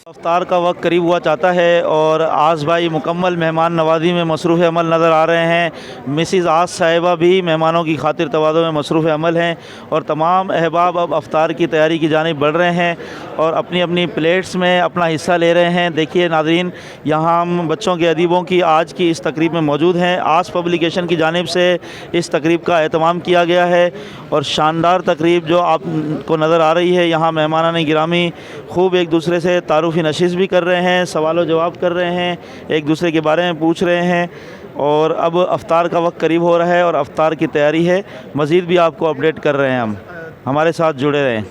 افطار کا وقت قریب ہوا چاہتا ہے اور آس بھائی مکمل مہمان نوازی میں مصروف عمل نظر آ رہے ہیں۔ مسز آس صاحبہ بھی مہمانوں کی خاطر تواضع میں مصروف عمل ہیں اور تمام احباب اب افطار کی تیاری کی جانب بڑھ رہے ہیں اور اپنی اپنی پلیٹس میں اپنا حصہ لے رہے ہیں۔ دیکھیے ناظرین، یہاں ہم بچوں کے ادیبوں کی آج کی اس تقریب میں موجود ہیں۔ آس پبلیکیشن کی جانب سے اس تقریب کا اہتمام کیا گیا ہے اور شاندار تقریب جو آپ کو نظر آ رہی ہے، یہاں مہمانان گرامی خوب ایک دوسرے سے تعارفی نشست بھی کر رہے ہیں، سوال و جواب کر رہے ہیں، ایک دوسرے کے بارے میں پوچھ رہے ہیں اور اب افطار کا وقت قریب ہو رہا ہے اور افطار کی تیاری ہے۔ مزید بھی آپ کو اپڈیٹ کر رہے ہیں، ہم ہمارے ساتھ جڑے رہیں۔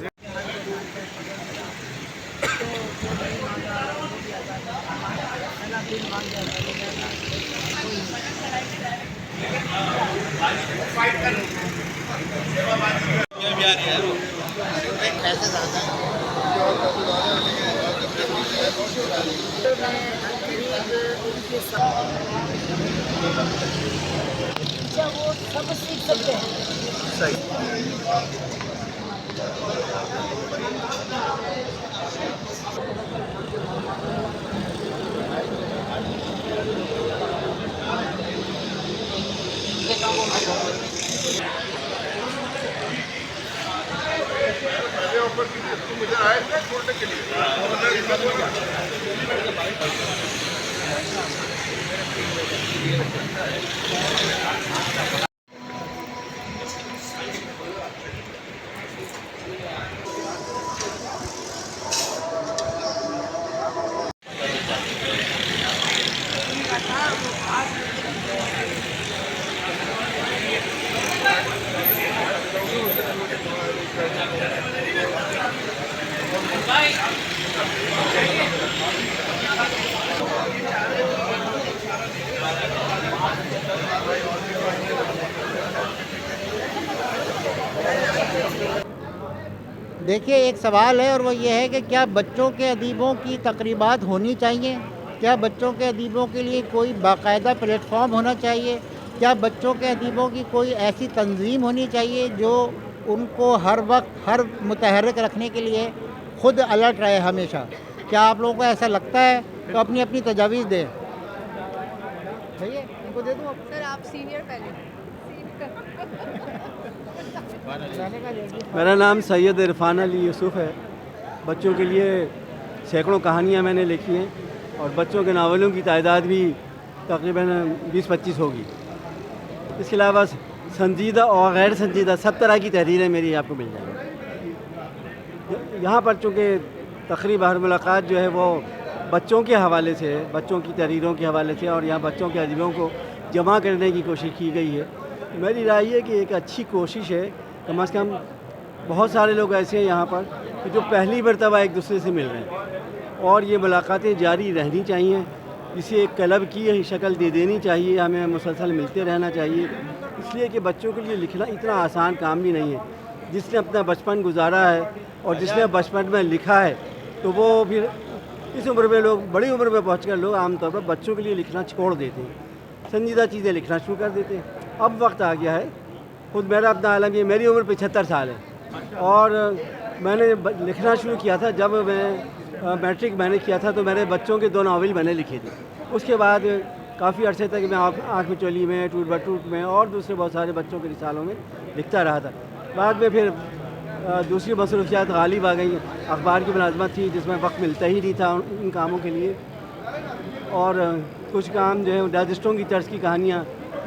وہ سب سیکھ سکتے ہیں۔ دیکھیے، ایک سوال ہے اور وہ یہ ہے کہ کیا بچوں کے ادیبوں کی تقریبات ہونی چاہیے؟ کیا بچوں کے ادیبوں کے لیے کوئی باقاعدہ پلیٹ فارم ہونا چاہیے؟ کیا بچوں کے ادیبوں کی کوئی ایسی تنظیم ہونی چاہیے جو ان کو ہر وقت ہر متحرک رکھنے کے لیے خود الرٹ رہے ہمیشہ؟ کیا آپ لوگوں کو ایسا لگتا ہے؟ تو اپنی اپنی تجاویز دیں۔ صحیح ہے، ان کو دے دوں سر آپ سینئر پہلے۔ میرا نام سید عرفان علی یوسف ہے۔ بچوں کے لیے سینکڑوں کہانیاں میں نے لکھی ہیں اور بچوں کے ناولوں کی تعداد بھی تقریباً 20-25 ہوگی۔ اس کے علاوہ سنجیدہ اور غیر سنجیدہ سب طرح کی تحریریں میری آپ کو مل جائیں گی۔ یہاں پر چونکہ تقریب ہر ملاقات جو ہے وہ بچوں کے حوالے سے ہے، بچوں کی تحریروں کے حوالے سے، اور یہاں بچوں کے ادیبوں کو جمع کرنے کی کوشش کی گئی ہے۔ میری رائے یہ کہ ایک اچھی کوشش ہے، کم از کم بہت سارے لوگ ایسے ہیں یہاں پر کہ جو پہلی مرتبہ ایک دوسرے سے مل رہے ہیں، اور یہ ملاقاتیں جاری رہنی چاہیے۔ اسے ایک کلب کی شکل دے دینی چاہیے، ہمیں مسلسل ملتے رہنا چاہیے، اس لیے کہ بچوں کے لیے لکھنا اتنا آسان کام بھی نہیں ہے۔ جس نے اپنا بچپن گزارا ہے اور جس نے بچپن میں لکھا ہے، تو وہ پھر اس عمر میں لوگ، بڑی عمر میں پہنچ کر لوگ عام طور پر بچوں کے لیے لکھنا چھوڑ دیتے ہیں، سنجیدہ چیزیں لکھنا شروع کر دیتے ہیں۔ اب وقت آ گیا ہے، خود میرا اپنا عالم یہ، میری عمر 75 سال ہے اور میں نے لکھنا شروع کیا تھا جب میں میٹرک میں نے کیا تھا، تو میرے بچوں کے 2 ناول میں نے لکھے تھے۔ اس کے بعد کافی عرصے تک میں آنکھ میں چولی میں، ٹوٹ بٹوٹ میں اور دوسرے بہت سارے بچوں کے رسالوں میں لکھتا رہا تھا۔ بعد میں پھر دوسری مصروفیات غالب آ گئی، اخبار کی ملازمت تھی جس میں وقت ملتا ہی نہیں تھا ان کاموں کے لیے، اور کچھ کام جو ہے ڈائجسٹوں کی طرز کی کہانیاں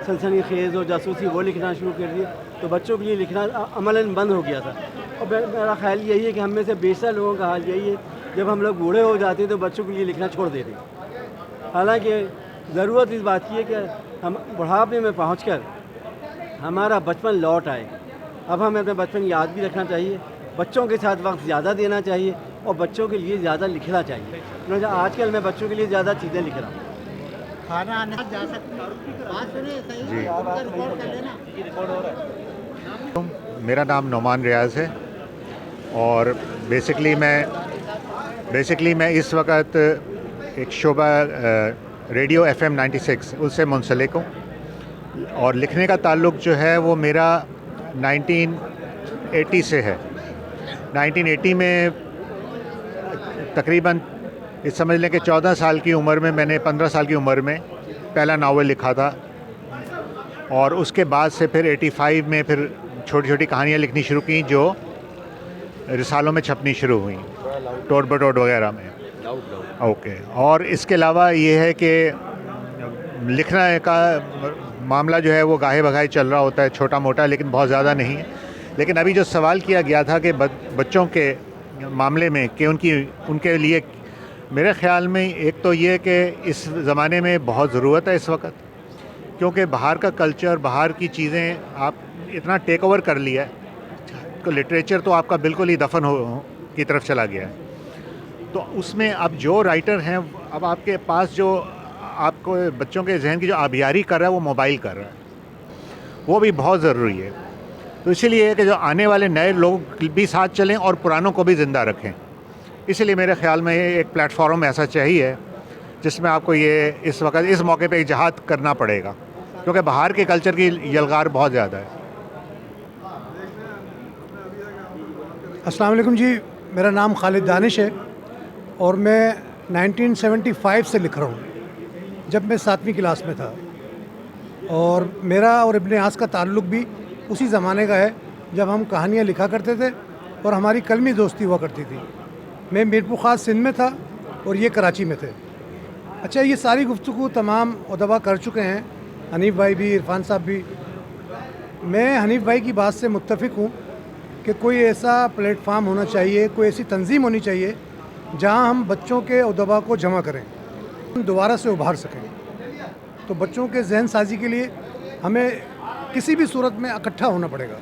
سنسنی خیز اور جاسوسی وہ لکھنا شروع کر دیے، تو بچوں کے لیے لکھنا عملاً بند ہو گیا تھا۔ اور میرا خیال یہی ہے کہ ہم میں سے بیشتر لوگوں کا حال یہی ہے، جب ہم لوگ بوڑھے ہو جاتے ہیں تو بچوں کے لیے لکھنا چھوڑ دیتے ہیں۔ حالانکہ ضرورت اس بات کی ہے کہ ہم بڑھاپے میں پہنچ کر ہمارا بچپن لوٹ آئے۔ اب ہمیں اپنا بچپن یاد بھی رکھنا چاہیے، بچوں کے ساتھ وقت زیادہ دینا چاہیے اور بچوں کے لیے زیادہ لکھنا چاہیے۔ آج کل میں بچوں کے لیے زیادہ چیزیں لکھ رہا ہوں۔ کھانا آنے جا سکتے ہیں، بات سنیں، صحیح ریکارڈ کر لینا۔ میرا نام نعمان ریاض ہے اور بیسکلی میں اس وقت ایک شعبہ ریڈیو FM 96 اس سے منسلک ہوں، اور لکھنے کا تعلق جو ہے وہ میرا 1980 سے ہے۔ 1980 میں تقریباً اس سمجھ لیں کہ 14 سال کی عمر میں میں نے 15 سال کی عمر میں پہلا ناول لکھا تھا، اور اس کے بعد سے پھر 85 میں پھر چھوٹی چھوٹی کہانیاں لکھنی شروع کی جو رسالوں میں چھپنی شروع ہوئیں، ٹوٹ بٹوٹ وغیرہ میں۔ اوکے، اور اس کے علاوہ یہ ہے کہ لکھنا کا معاملہ جو ہے وہ گاہے بگاہے چل رہا ہوتا ہے، چھوٹا موٹا، لیکن بہت زیادہ نہیں ہے۔ لیکن ابھی جو سوال کیا گیا تھا کہ بچوں کے معاملے میں کہ ان کے لیے، میرے خیال میں ایک تو یہ کہ اس زمانے میں بہت ضرورت ہے اس وقت، کیونکہ باہر کا کلچر، باہر کی چیزیں آپ اتنا ٹیک اوور کر لیا ہے، لٹریچر تو آپ کا بالکل ہی دفن کی طرف چلا گیا ہے۔ تو اس میں اب جو رائٹر ہیں، اب آپ کے پاس جو آپ کو بچوں کے ذہن کی جو آبیاری کر رہا ہے وہ موبائل کر رہا ہے، وہ بھی بہت ضروری ہے۔ تو اسی لیے کہ جو آنے والے نئے لوگ بھی ساتھ چلیں اور پرانوں کو بھی زندہ رکھیں، اسی لیے میرے خیال میں ایک پلیٹ فارم ایسا چاہیے جس میں آپ کو یہ اس وقت اس موقع پہ اجتہاد کرنا پڑے گا، کیونکہ باہر کے کلچر کی یلغار بہت زیادہ ہے۔ السلام علیکم جی، میرا نام خالد دانش ہے اور میں 1975 سے لکھ رہا ہوں، جب میں 7ویں کلاس میں تھا، اور میرا اور ابن عاص کا تعلق بھی اسی زمانے کا ہے جب ہم کہانیاں لکھا کرتے تھے اور ہماری کلمی دوستی ہوا کرتی تھی۔ میں میرپور خاص سندھ میں تھا اور یہ کراچی میں تھے۔ اچھا، یہ ساری گفتگو تمام ادبا کر چکے ہیں، حنیف بھائی بھی، عرفان صاحب بھی۔ میں حنیف بھائی کی بات سے متفق ہوں کہ کوئی ایسا پلیٹ فارم ہونا چاہیے، کوئی ایسی تنظیم ہونی چاہیے جہاں ہم بچوں کے ادبا کو جمع کریں، دوبارہ سے ابھار سکیں۔ تو بچوں کے ذہن سازی کے لیے ہمیں کسی بھی صورت میں اکٹھا ہونا پڑے گا۔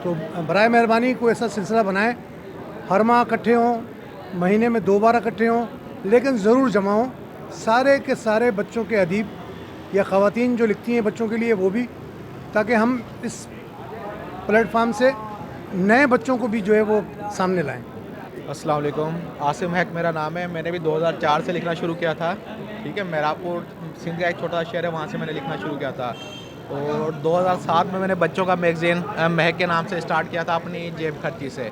تو برائے مہربانی کوئی ایسا سلسلہ بنائیں، ہر ماہ اکٹھے ہوں، مہینے میں 2 بار اکٹھے ہوں، لیکن ضرور جمع ہوں، سارے کے سارے بچوں کے ادیب یا خواتین جو لکھتی ہیں بچوں کے لیے وہ بھی، تاکہ ہم اس پلیٹ فارم سے نئے بچوں کو بھی جو ہے وہ سامنے لائیں۔ السلام علیکم، عاصم حق میرا نام ہے۔ میں نے بھی 2004 سے لکھنا شروع کیا تھا، ٹھیک ہے۔ میراپور سندھ کا ایک چھوٹا سا شہر ہے، وہاں سے میں نے لکھنا شروع کیا تھا، اور 2007 میں نے بچوں کا میگزین مہک کے نام سے اسٹارٹ کیا تھا اپنی جیب خرچی سے،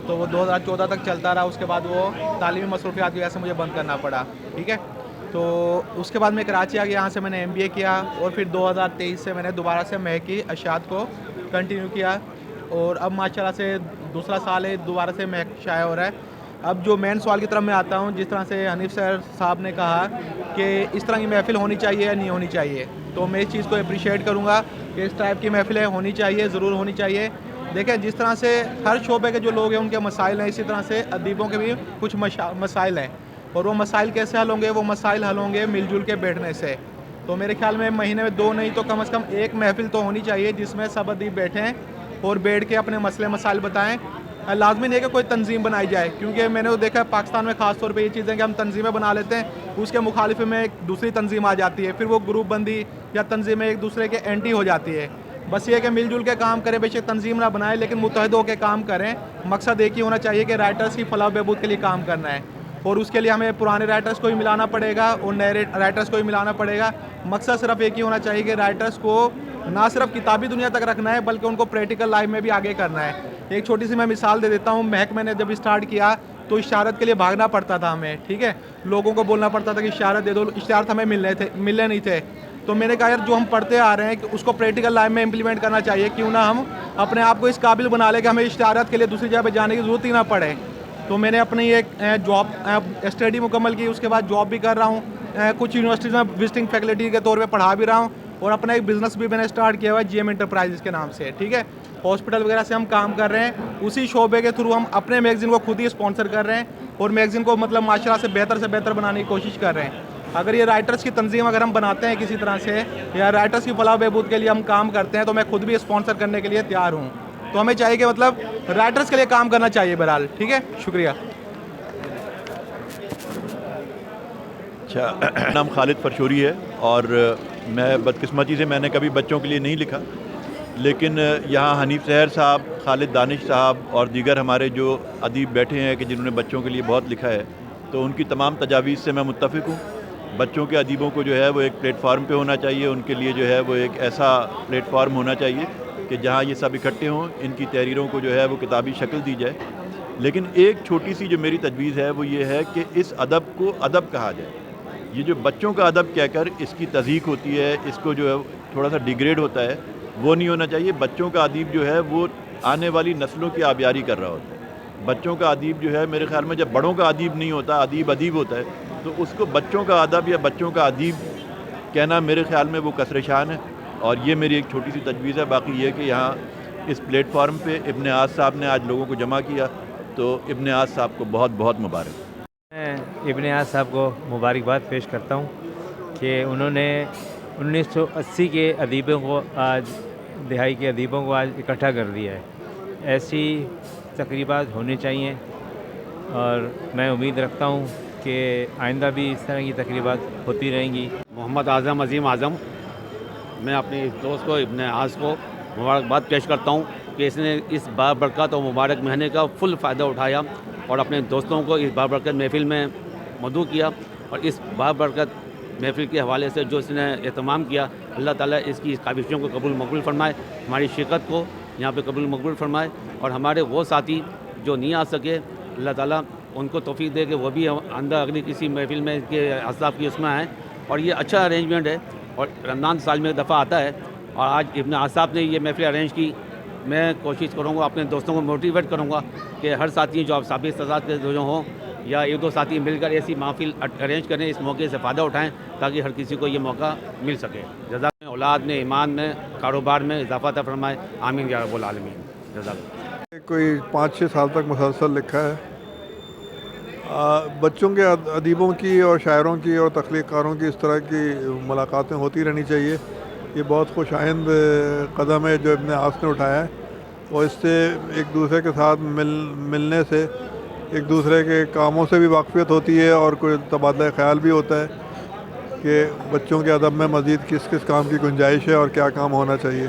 تو وہ 2014 تک چلتا رہا۔ اس کے بعد وہ تعلیمی مصروفیات کی وجہ سے مجھے بند کرنا پڑا، ٹھیک ہے۔ تو اس کے بعد میں کراچی آ گیا، یہاں سے میں نے MBA کیا، اور پھر 2023 سے میں نے دوبارہ سے مہک کی اشاعت کو کنٹینیو کیا، اور اب ماشاءاللہ سے دوسرا سال ہے، دوبارہ سے مہک شائع ہو رہا ہے۔ اب جو مین سوال کی طرف میں آتا ہوں، جس طرح سے حنیف صاحب نے کہا کہ اس طرح کی محفل ہونی چاہیے یا نہیں ہونی چاہیے، تو میں اس چیز کو اپریشیٹ کروں گا کہ اس ٹائپ کی محفلیں ہونی چاہیے، ضرور ہونی چاہیے۔ دیکھیں، جس طرح سے ہر شعبے کے جو لوگ ہیں ان کے مسائل ہیں، اسی طرح سے ادیبوں کے بھی کچھ مسائل ہیں، اور وہ مسائل کیسے حل ہوں گے؟ وہ مسائل حل ہوں گے مل جل کے بیٹھنے سے۔ تو میرے خیال میں مہینے میں 2 نہیں تو کم از کم 1 محفل تو ہونی چاہیے جس میں سب ادیب بیٹھیں اور بیٹھ کے اپنے مسئلے مسائل بتائیں۔ لازمی نہیں ہے کہ کوئی تنظیم بنائی جائے، کیونکہ میں نے وہ دیکھا ہے پاکستان میں خاص طور پہ یہ چیزیں کہ ہم تنظیمیں بنا لیتے ہیں، اس کے مخالف میں ایک دوسری تنظیم آ جاتی ہے، پھر وہ گروپ بندی یا تنظیمیں ایک دوسرے کے اینٹی ہو جاتی ہے۔ بس یہ کہ مل جل کے کام کریں، بے شک تنظیم نہ بنائیں لیکن متحد ہو کے کام کریں۔ مقصد ایک ہی ہونا چاہیے کہ رائٹرز کی فلاح و بہبود کے لیے کام کرنا ہے، اور اس کے لیے ہمیں پرانے رائٹرز کو بھی ملانا پڑے گا اور نئے رائٹرز کو بھی ملانا پڑے گا۔ مقصد صرف ایک ہی ہونا چاہیے کہ رائٹرز کو نہ صرف کتابی دنیا تک رکھنا ہے بلکہ ان کو پریکٹیکل لائف میں بھی آگے کرنا ہے۔ ایک چھوٹی سی میں مثال دے دیتا ہوں، مہک میں نے جب اسٹارٹ کیا تو اشارت کے لیے بھاگنا پڑتا تھا ہمیں، ٹھیک ہے، لوگوں کو بولنا پڑتا تھا کہ اشارت دے دو، اشارت ہمیں ملنے نہیں تھے۔ تو میں نے کہا یار جو ہم پڑھتے آ رہے ہیں کہ اس کو پریکٹیکل لائف میں امپلیمنٹ کرنا چاہیے، کیوں نہ ہم اپنے آپ کو اس قابل بنا لیں کہ ہمیں اشارت کے لیے دوسری جگہ پہ جانے کی ضرورت ہی نہ پڑے۔ تو میں نے اپنی ایک جاب اسٹڈی مکمل کی، اس کے بعد جاب بھی کر رہا ہوں، کچھ یونیورسٹیز میں وزٹنگ فیکلٹی کے طور پہ پڑھا بھی رہا ہوں، اور اپنا ایک بزنس بھی میں نے اسٹارٹ کیا ہوا ہے GM انٹرپرائزز کے نام سے، ٹھیک ہے۔ ہاسپٹل وغیرہ سے ہم کام کر رہے ہیں، اسی شعبے کے تھرو ہم اپنے میگزین کو خود ہی اسپانسر کر رہے ہیں، اور میگزین کو مطلب ماشاءاللہ سے بہتر بنانے کی کوشش کر رہے ہیں۔ اگر یہ رائٹرز کی تنظیم اگر ہم بناتے ہیں کسی طرح سے، یا رائٹرز کی فلاح و بہبود کے لیے ہم کام کرتے ہیں، تو میں خود بھی اسپانسر کرنے کے لیے تیار ہوں۔ تو ہمیں چاہیے کہ مطلب رائٹرز کے لیے کام کرنا چاہیے بہرحال، ٹھیک ہے، شکریہ۔ اچھا، نام خالد فرشوری ہے، اور میں بدقسمتی سے میں نے کبھی بچوں کے لیے نہیں لکھا، لیکن یہاں حنیف سحر صاحب، خالد دانش صاحب اور دیگر ہمارے جو ادیب بیٹھے ہیں کہ جنہوں نے بچوں کے لیے بہت لکھا ہے، تو ان کی تمام تجاویز سے میں متفق ہوں۔ بچوں کے ادیبوں کو جو ہے وہ ایک پلیٹ فارم پہ ہونا چاہیے، ان کے لیے جو ہے وہ ایک ایسا پلیٹ فارم ہونا چاہیے کہ جہاں یہ سب اکٹھے ہوں، ان کی تحریروں کو جو ہے وہ کتابی شکل دی جائے، لیکن ایک چھوٹی سی جو میری تجویز ہے وہ یہ ہے کہ اس ادب کو ادب کہا جائے. یہ جو بچوں کا ادب کہہ کر اس کی تضحیق ہوتی ہے، اس کو جو ہے تھوڑا سا ڈیگریڈ ہوتا ہے، وہ نہیں ہونا چاہیے. بچوں کا ادیب جو ہے وہ آنے والی نسلوں کی آبیاری کر رہا ہوتا ہے. بچوں کا ادیب جو ہے میرے خیال میں جب بڑوں کا ادیب نہیں ہوتا، ادیب ہوتا ہے، تو اس کو بچوں کا ادب یا بچوں کا ادیب کہنا میرے خیال میں وہ کسر شان ہے. اور یہ میری ایک چھوٹی سی تجویز ہے. باقی یہ کہ یہاں اس پلیٹ فارم پہ ابن عاص صاحب نے آج لوگوں کو جمع کیا، تو ابن عاص صاحب کو بہت بہت مبارک. میں ابن عاص صاحب کو مبارکباد پیش کرتا ہوں کہ انہوں نے 1980 کے ادیبوں کو آج دہائی کے ادیبوں کو آج اکٹھا کر دیا ہے. ایسی تقریبات ہونی چاہیے اور میں امید رکھتا ہوں کہ آئندہ بھی اس طرح کی تقریبات ہوتی رہیں گی. محمد اعظم عظیم اعظم، میں اپنے اس دوست کو ابن عاص کو مبارکباد پیش کرتا ہوں کہ اس نے اس بابرکت اور مبارک مہینے کا فل فائدہ اٹھایا اور اپنے دوستوں کو اس بابرکت محفل میں مدعو کیا. اور اس بابرکت محفل کے حوالے سے جو اس نے اہتمام کیا، اللہ تعالیٰ اس کی کاوشوں کو قبول مقبول فرمائے، ہماری شرکت کو یہاں پہ قبول مقبول فرمائے. اور ہمارے وہ ساتھی جو نہیں آ سکے، اللہ تعالیٰ ان کو توفیق دے کہ وہ بھی آئندہ اگلی کسی محفل میں کے اصحاب کی اس میں آئیں. اور یہ اچھا ارینجمنٹ ہے اور رمضان سال میں ایک دفعہ آتا ہے اور آج ابن عاص صاحب نے یہ محفل ارینج کی. میں کوشش کروں گا، اپنے دوستوں کو موٹیویٹ کروں گا کہ ہر ساتھی جو آپ سابق استاد کے جو ہوں یا ایک دو ساتھی مل کر ایسی محفل ارینج کریں، اس موقع سے فائدہ اٹھائیں تاکہ ہر کسی کو یہ موقع مل سکے. جزاک میں اولاد میں، ایمان میں، کاروبار میں اضافہ عطا فرمائے. آمین یا رب العالمین. جزاک. کوئی 5-6 سال تک مسلسل لکھا ہے. بچوں کے ادیبوں کی اور شاعروں کی اور تخلیق کاروں کی اس طرح کی ملاقاتیں ہوتی رہنی چاہیے. یہ بہت خوش آئند قدم ہے جو ابن عاص نے اٹھایا ہے، اور اس سے ایک دوسرے کے ساتھ ملنے سے ایک دوسرے کے کاموں سے بھی واقفیت ہوتی ہے اور کوئی تبادلہ خیال بھی ہوتا ہے کہ بچوں کے ادب میں مزید کس کس کام کی گنجائش ہے اور کیا کام ہونا چاہیے.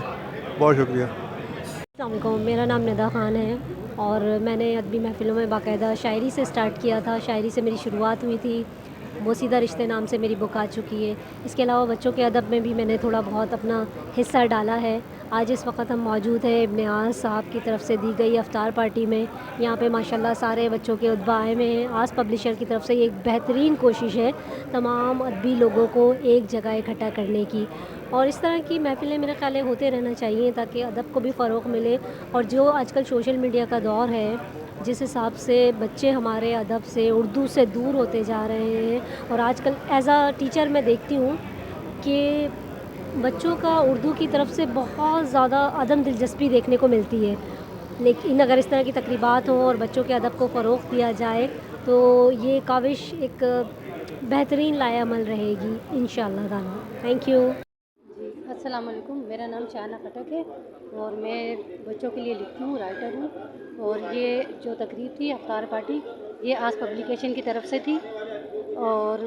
بہت شکریہ. السلام علیکم، میرا نام ندا خان ہے اور میں نے ادبی محفلوں میں باقاعدہ شاعری سے سٹارٹ کیا تھا. شاعری سے میری شروعات ہوئی تھی. بوسیدہ رشتے نام سے میری بک آ چکی ہے. اس کے علاوہ بچوں کے ادب میں بھی میں نے تھوڑا بہت اپنا حصہ ڈالا ہے. آج اس وقت ہم موجود ہیں ابن عاص صاحب کی طرف سے دی گئی افطار پارٹی میں. یہاں پہ ماشاءاللہ سارے بچوں کے ادبا آئے ہوئے ہیں. عاص پبلشر کی طرف سے یہ ایک بہترین کوشش ہے تمام ادبی لوگوں کو ایک جگہ اکٹھا کرنے کی، اور اس طرح کی محفلیں میرے خیال ہے ہوتے رہنا چاہیے تاکہ ادب کو بھی فروغ ملے. اور جو آج کل سوشل میڈیا کا دور ہے، جس حساب سے بچے ہمارے ادب سے، اردو سے دور ہوتے جا رہے ہیں، اور آج کل ایز اے ٹیچر میں دیکھتی ہوں کہ بچوں کا اردو کی طرف سے بہت زیادہ عدم دلچسپی دیکھنے کو ملتی ہے. لیکن اگر اس طرح کی تقریبات ہوں اور بچوں کے ادب کو فروغ دیا جائے تو یہ کاوش ایک بہترین لائحہ عمل رہے گی انشاءاللہ تعالیٰ. Thank you. السلام علیکم، میرا نام شاہانہ خٹک ہے اور میں بچوں کے لیے لکھتی ہوں، رائٹر ہوں. اور یہ جو تقریب تھی افطار پارٹی، یہ آس پبلیکیشن کی طرف سے تھی، اور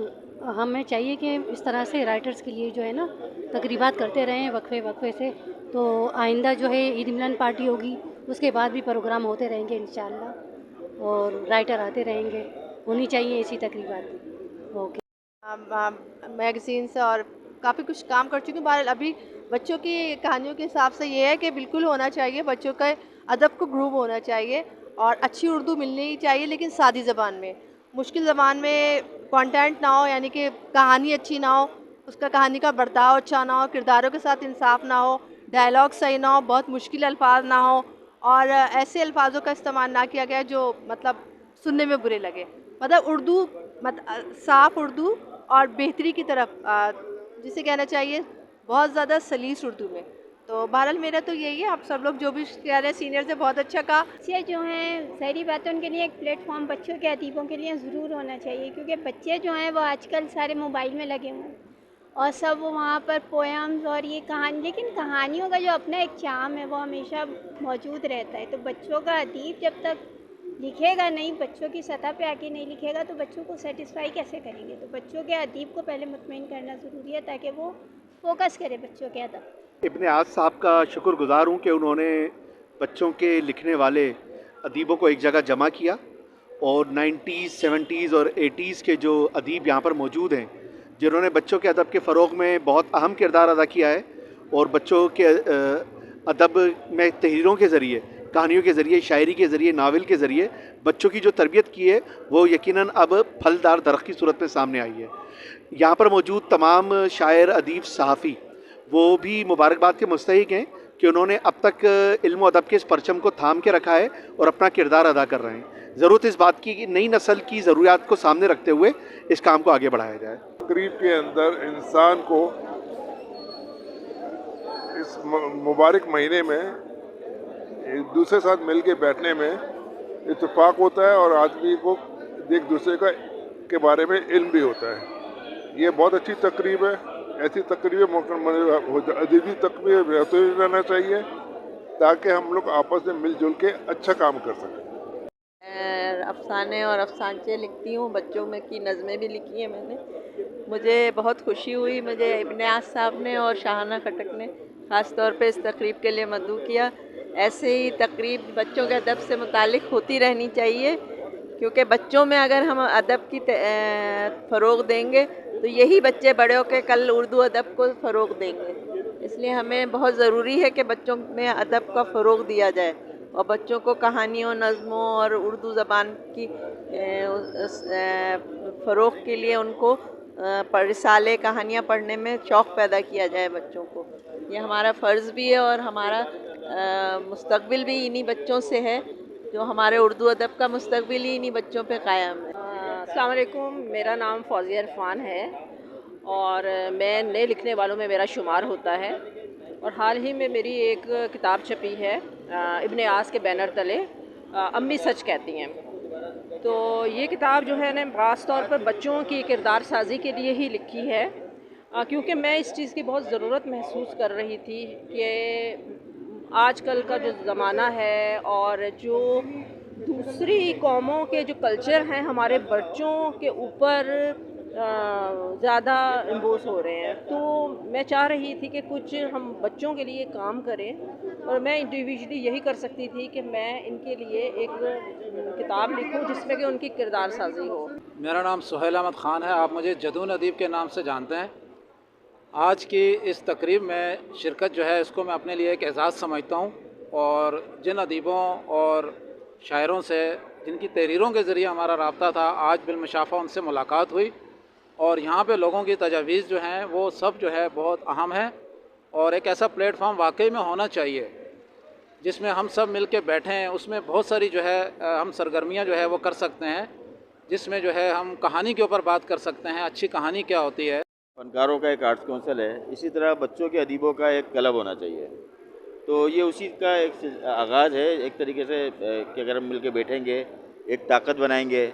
ہمیں چاہیے کہ اس طرح سے رائٹرز کے لیے جو ہے نا تقریبات کرتے رہیں وقفے سے. تو آئندہ جو ہے عید ملن پارٹی ہوگی، اس کے بعد بھی پروگرام ہوتے رہیں گے انشاءاللہ، اور رائٹر آتے رہیں گے. ہونی چاہیے ایسی تقریبات. اوکے. میگزین سے اور کافی کچھ کام کر چکی ہوں. بہرحال ابھی بچوں کی کہانیوں کے حساب سے یہ ہے کہ بالکل ہونا چاہیے، بچوں کا ادب کو گروو ہونا چاہیے اور اچھی اردو ملنی چاہیے، لیکن سادی زبان میں. مشکل زبان میں کانٹینٹ نہ ہو، یعنی کہ کہانی اچھی نہ ہو، اس کا کہانی کا برتاؤ اچھا نہ ہو، کرداروں کے ساتھ انصاف نہ ہو، ڈائلاگ صحیح نہ ہو، بہت مشکل الفاظ نہ ہو، اور ایسے الفاظوں کا استعمال نہ کیا گیا جو مطلب سننے میں برے لگے. مطلب اردو صاف اردو اور بہتری کی طرف جسے کہنا چاہیے بہت زیادہ سلیس اردو میں. تو بہرحال میرا تو یہی ہے. آپ سب لوگ جو بھی کہہ رہے ہیں سینئر سے بہت اچھا کہا. بچے جو ہیں ظاہری بات ہے ان کے لیے ایک پلیٹ فارم بچوں کے ادیبوں کے لیے ضرور ہونا چاہیے، کیونکہ بچے جو ہیں وہ آج کل سارے موبائل میں لگے ہوئے ہیں اور سب وہاں پر پویمز اور یہ کہانی، لیکن کہانیوں کا جو اپنا ایک چام ہے وہ ہمیشہ موجود رہتا ہے. تو بچوں کا ادیب جب تک لکھے گا نہیں، بچوں کی سطح پہ آ کے نہیں لکھے گا تو بچوں کو سیٹسفائی کیسے کریں گے؟ تو بچوں کے ادیب کو پہلے مطمئن کرنا ضروری ہے تاکہ وہ فوکس کرے بچوں کے ادب. ابن عاص صاحب کا شکر گزار ہوں کہ انہوں نے بچوں کے لکھنے والے ادیبوں کو ایک جگہ جمع کیا، اور 90s 70s اور 80s کے جو ادیب یہاں پر موجود ہیں جنہوں نے بچوں کے ادب کے فروغ میں بہت اہم کردار ادا کیا ہے، اور بچوں کے ادب میں تحریروں کے ذریعے کہانیوں کے ذریعے، شاعری کے ذریعے، ناول کے ذریعے بچوں کی جو تربیت کی ہے وہ یقیناً اب پھلدار درخت کی صورت میں سامنے آئی ہے۔ یہاں پر موجود تمام شاعر، ادیب، صحافی وہ بھی مبارکباد کے مستحق ہیں کہ انہوں نے اب تک علم و ادب کے اس پرچم کو تھام کے رکھا ہے اور اپنا کردار ادا کر رہے ہیں۔ ضرورت اس بات کی کہ نئی نسل کی ضروریات کو سامنے رکھتے ہوئے اس کام کو آگے بڑھایا جائے۔ تقریب کے اندر انسان کو اس مبارک مہینے میں ایک دوسرے ساتھ مل کے بیٹھنے میں اتفاق ہوتا ہے اور آدمی کو ایک دوسرے کے بارے میں علم بھی ہوتا ہے۔ یہ بہت اچھی تقریب ہے۔ ایسی تقریبیں ادبی تقریبیں رہتے رہنا چاہیے تاکہ ہم لوگ آپس میں مل جل کے اچھا کام کر سکیں۔ افسانے اور افسانچے لکھتی ہوں، بچوں میں کی نظمیں بھی لکھی ہیں میں نے۔ مجھے بہت خوشی ہوئی، مجھے ابن عاص صاحب نے اور شاہانہ خٹک نے خاص طور پہ اس تقریب کے لیے مدعو کیا۔ ایسے ہی تقریب بچوں کے ادب سے متعلق ہوتی رہنی چاہیے، کیونکہ بچوں میں اگر ہم ادب کی فروغ دیں گے تو یہی بچے بڑے ہو کے کل اردو ادب کو فروغ دیں گے۔ اس لیے ہمیں بہت ضروری ہے کہ بچوں میں ادب کا فروغ دیا جائے اور بچوں کو کہانیوں، نظموں اور اردو زبان کی فروغ کے لیے ان کو رسالے، کہانیاں پڑھنے میں شوق پیدا کیا جائے بچوں کو۔ یہ ہمارا فرض بھی ہے اور ہمارا مستقبل بھی انہی بچوں سے ہے، جو ہمارے اردو ادب کا مستقبل ہی انہی بچوں پہ قائم ہے۔ السلام علیکم، میرا نام فوزیہ عرفان ہے اور میں نئے لکھنے والوں میں میرا شمار ہوتا ہے، اور حال ہی میں میری ایک کتاب چھپی ہے ابن عاص کے بینر تلے، امی سچ کہتی ہیں۔ تو یہ کتاب جو ہے نا خاص طور پر بچوں کی کردار سازی کے لیے ہی لکھی ہے، کیونکہ میں اس چیز کی بہت ضرورت محسوس کر رہی تھی کہ آج کل کا جو زمانہ ہے اور جو دوسری قوموں کے جو کلچر ہیں ہمارے بچوں کے اوپر زیادہ امبوس ہو رہے ہیں، تو میں چاہ رہی تھی کہ کچھ ہم بچوں کے لیے کام کریں، اور میں انڈیویجولی یہی کر سکتی تھی کہ میں ان کے لیے ایک کتاب لکھوں جس میں کہ ان کی کردار سازی ہو۔ میرا نام سہیل احمد خان ہے، آپ مجھے جدون ادیب کے نام سے جانتے ہیں۔ آج کی اس تقریب میں شرکت جو ہے اس کو میں اپنے لیے ایک اعزاز سمجھتا ہوں، اور جن ادیبوں اور شاعروں سے جن کی تحریروں کے ذریعے ہمارا رابطہ تھا، آج بالمشافہ ان سے ملاقات ہوئی، اور یہاں پہ لوگوں کی تجاویز جو ہیں وہ سب جو ہے بہت اہم ہے، اور ایک ایسا پلیٹ فارم واقعی میں ہونا چاہیے جس میں ہم سب مل کے بیٹھیں۔ اس میں بہت ساری جو ہے ہم سرگرمیاں جو ہے وہ کر سکتے ہیں، جس میں جو ہے ہم کہانی کے اوپر بات کر سکتے ہیں، اچھی کہانی کیا ہوتی ہے۔ فنکاروں کا ایک آرٹس کونسل ہے، اسی طرح بچوں کے ادیبوں کا ایک کلب ہونا چاہیے، تو یہ اسی کا ایک آغاز ہے ایک طریقے سے کہ اگر ہم مل کے بیٹھیں گے، ایک طاقت بنائیں گے،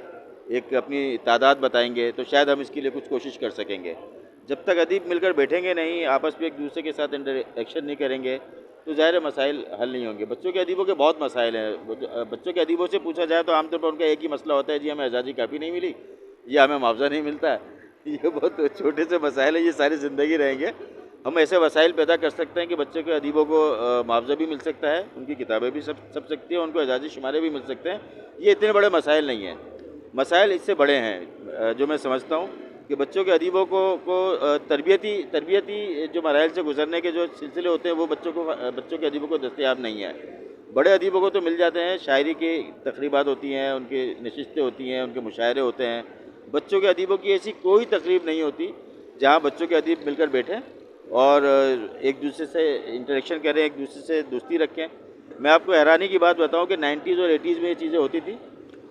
ایک اپنی تعداد بتائیں گے، تو شاید ہم اس کے لیے کچھ کوشش کر سکیں گے۔ جب تک ادیب مل کر بیٹھیں گے نہیں، آپس میں ایک دوسرے کے ساتھ انٹریکشن نہیں کریں گے، تو ظاہر مسائل حل نہیں ہوں گے۔ بچوں کے ادیبوں کے بہت مسائل ہیں، بچوں کے ادیبوں سے پوچھا جائے تو عام طور پر ان کا ایک ہی مسئلہ ہوتا ہے، جی ہمیں اعزازی کاپی نہیں ملی، یا ہمیں معاوضہ نہیں ملتا ہے۔ یہ بہت چھوٹے سے مسائل ہیں، یہ ساری زندگی رہیں گے۔ ہم ایسے وسائل پیدا کر سکتے ہیں کہ بچوں کے ادیبوں کو معاوضہ بھی مل سکتا ہے، ان کی کتابیں بھی چھپ سکتی ہیں، ان کو اعزازی شمارے بھی مل سکتے ہیں۔ یہ اتنے بڑے مسائل نہیں ہیں، مسائل اس سے بڑے ہیں جو میں سمجھتا ہوں کہ بچوں کے ادیبوں کو تربیتی جو مراحل سے گزرنے کے جو سلسلے ہوتے ہیں وہ بچوں کے ادیبوں کو دستیاب نہیں ہے۔ بڑے ادیبوں کو تو مل جاتے ہیں، شاعری کی تقریبات ہوتی ہیں، ان کی نشستیں ہوتی ہیں، ان کے مشاعرے ہوتے ہیں۔ بچوں کے ادیبوں کی ایسی کوئی تقریب نہیں ہوتی جہاں بچوں کے ادیب مل کر بیٹھیں اور ایک دوسرے سے انٹریکشن کریں، ایک دوسرے سے دوستی رکھیں۔ میں آپ کو حیرانی کی بات بتاؤں کہ 90s اور 80s میں یہ چیزیں ہوتی تھیں،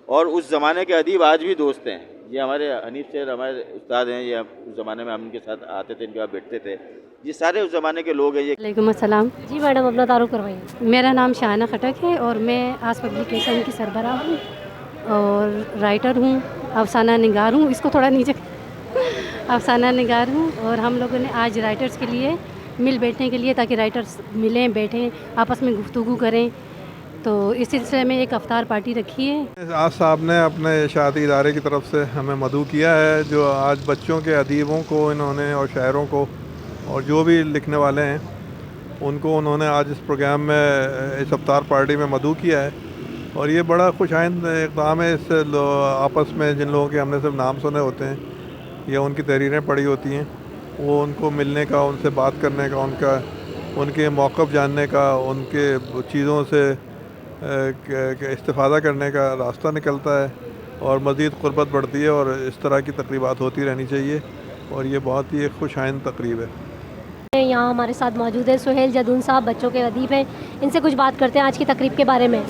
اور اس زمانے کے ادیب آج بھی دوست ہیں۔ یہ ہمارے حنیف سیر ہمارے استاد ہیں، یہ اس زمانے میں ہم ان کے ساتھ آتے تھے، ان کے ساتھ بیٹھتے تھے، یہ سارے اس زمانے کے لوگ ہیں۔ وعلیکم السلام جی میڈم، اپنا تعارف کروائیے۔ میرا نام شاہانہ خٹک ہے اور میں آس پبلیکیشن کی سربراہ ہوں اور رائٹر ہوں، افسانہ نگار ہوں، اس کو تھوڑا نیچے افسانہ نگار ہوں، اور ہم لوگوں نے آج رائٹرز کے لیے مل بیٹھنے کے لیے، تاکہ رائٹرز ملیں، بیٹھیں، آپس میں گفتگو کریں، تو اس سلسلے میں ایک افطار پارٹی رکھی ہے۔ آج صاحب نے اپنے اشاعتی ادارے کی طرف سے ہمیں مدعو کیا ہے، جو آج بچوں کے ادیبوں کو انہوں نے اور شاعروں کو اور جو بھی لکھنے والے ہیں ان کو انہوں نے آج اس پروگرام میں اس افطار پارٹی میں مدعو کیا ہے، اور یہ بڑا خوش آئند اقدام ہے۔ اس سے آپس میں جن لوگوں کے ہم نے صرف نام سنے ہوتے ہیں یا ان کی تحریریں پڑھی ہوتی ہیں، وہ ان کو ملنے کا، ان سے بات کرنے کا، ان کے موقف جاننے کا، ان کے چیزوں سے استفادہ کرنے کا راستہ نکلتا ہے اور مزید قربت بڑھتی ہے، اور اس طرح کی تقریبات ہوتی رہنی چاہیے، اور یہ بہت ہی ایک خوش آئند تقریب ہے۔ یہاں ہمارے ساتھ موجود ہے سہیل جدون صاحب، بچوں کے ادیب ہیں، ان سے کچھ بات کرتے ہیں آج کی تقریب کے بارے میں۔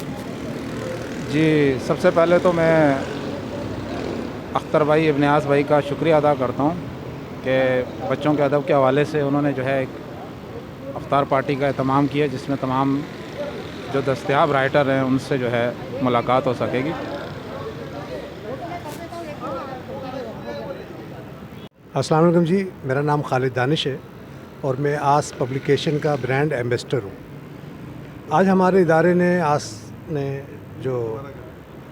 جی، سب سے پہلے تو میں اختر بھائی، ابن عاص بھائی کا شکریہ ادا کرتا ہوں کہ بچوں کے ادب کے حوالے سے انہوں نے جو ہے ایک افطار پارٹی کا اہتمام کیا، جس میں تمام جو دستیاب رائٹر ہیں ان سے جو ہے ملاقات ہو سکے گی۔ السلام علیکم جی، میرا نام خالد دانش ہے اور میں آس پبلیکیشن کا برانڈ ایمبیسڈر ہوں۔ آج ہمارے ادارے نے آس نے جو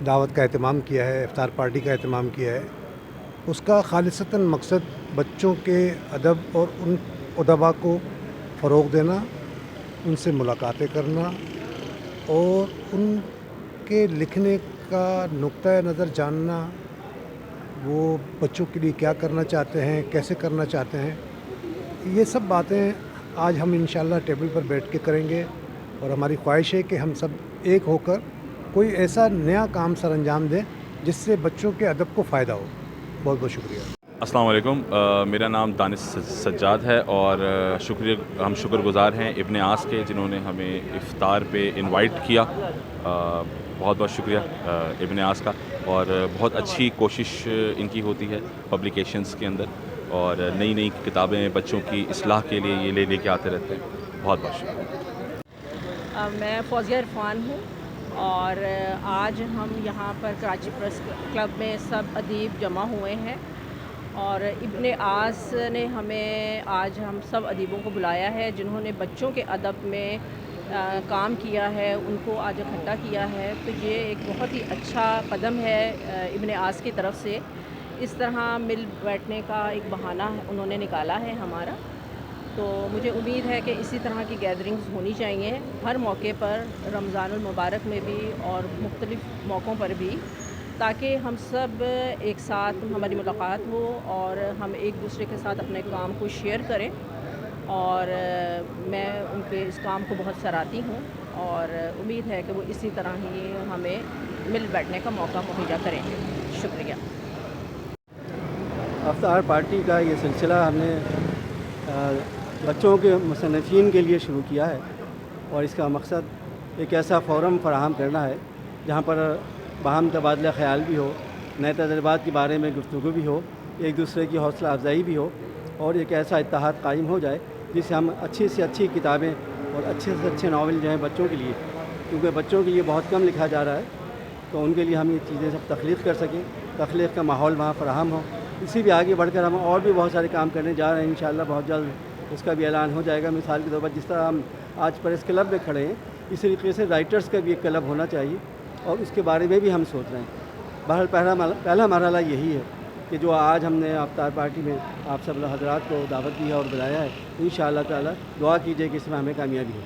دعوت کا اہتمام کیا ہے، افطار پارٹی کا اہتمام کیا ہے، اس کا خالصتاً مقصد بچوں کے ادب اور ان ادبا کو فروغ دینا، ان سے ملاقاتیں کرنا اور ان کے لکھنے کا نقطۂ نظر جاننا، وہ بچوں کے لیے کیا کرنا چاہتے ہیں، کیسے کرنا چاہتے ہیں، یہ سب باتیں آج ہم انشاءاللہ ٹیبل پر بیٹھ کے کریں گے، اور ہماری خواہش ہے کہ ہم سب ایک ہو کر کوئی ایسا نیا کام سر انجام دیں جس سے بچوں کے ادب کو فائدہ ہو۔ بہت بہت شکریہ۔ السلام علیکم، میرا نام دانش سجاد ہے اور ہم شکر گزار ہیں ابن عاص کے، جنہوں نے ہمیں افطار پہ انوائٹ کیا۔ بہت بہت شکریہ ابن عاص کا، اور بہت اچھی کوشش ان کی ہوتی ہے پبلیکیشنز کے اندر، اور نئی نئی کتابیں بچوں کی اصلاح کے لیے یہ لے کے آتے رہتے ہیں۔ بہت بہت شکریہ۔ میں فوزیہ عرفان ہوں، اور آج ہم یہاں پر کراچی پریس کلب میں سب ادیب جمع ہوئے ہیں، اور ابن عاص نے ہمیں آج ہم سب ادیبوں کو بلایا ہے جنہوں نے بچوں کے ادب میں کام کیا ہے، ان کو آج اکٹھا کیا ہے۔ تو یہ ایک بہت ہی اچھا قدم ہے ابن عاص کی طرف سے، اس طرح مل بیٹھنے کا ایک بہانہ انہوں نے نکالا ہے ہمارا۔ تو مجھے امید ہے کہ اسی طرح کی گیدرنگز ہونی چاہیے ہر موقع پر، رمضان المبارک میں بھی اور مختلف موقعوں پر بھی، تاکہ ہم سب ایک ساتھ ہماری ملاقات ہو اور ہم ایک دوسرے کے ساتھ اپنے کام کو شیئر کریں، اور میں ان کے اس کام کو بہت سراہتی ہوں، اور امید ہے کہ وہ اسی طرح ہی ہمیں مل بیٹھنے کا موقع مہیا کریں گے۔ شکریہ۔ افطار پارٹی کا یہ سلسلہ ہم نے بچوں کے مصنفین کے لیے شروع کیا ہے، اور اس کا مقصد ایک ایسا فورم فراہم کرنا ہے جہاں پر باہم تبادلہ خیال بھی ہو، نئے تجربات کے بارے میں گفتگو بھی ہو، ایک دوسرے کی حوصلہ افزائی بھی ہو، اور ایک ایسا اتحاد قائم ہو جائے جس سے ہم اچھی سے اچھی کتابیں اور اچھے سے اچھے ناول جو ہیں بچوں کے لیے، کیونکہ بچوں کے لیے بہت کم لکھا جا رہا ہے، تو ان کے لیے ہم یہ چیزیں سب تخلیق کر سکیں، تخلیق کا ماحول وہاں فراہم ہو۔ اسی بھی آگے بڑھ کر ہم اور بھی بہت سارے کام کرنے جا رہے ہیں، انشاءاللہ بہت جلد اس کا بھی اعلان ہو جائے گا۔ مثال کے طور پر جس طرح ہم آج پریس کلب میں کھڑے ہیں، اسی طریقے سے رائٹرز کا بھی ایک کلب ہونا چاہیے، اور اس کے بارے میں بھی ہم سوچ رہے ہیں۔ بہرحال پہلا مرحلہ یہی ہے کہ جو آج ہم نے افطار پارٹی میں آپ سب حضرات کو دعوت دی ہے اور بلایا ہے، انشاءاللہ تعالی دعا کیجیے کہ اس میں ہمیں کامیابی ہو۔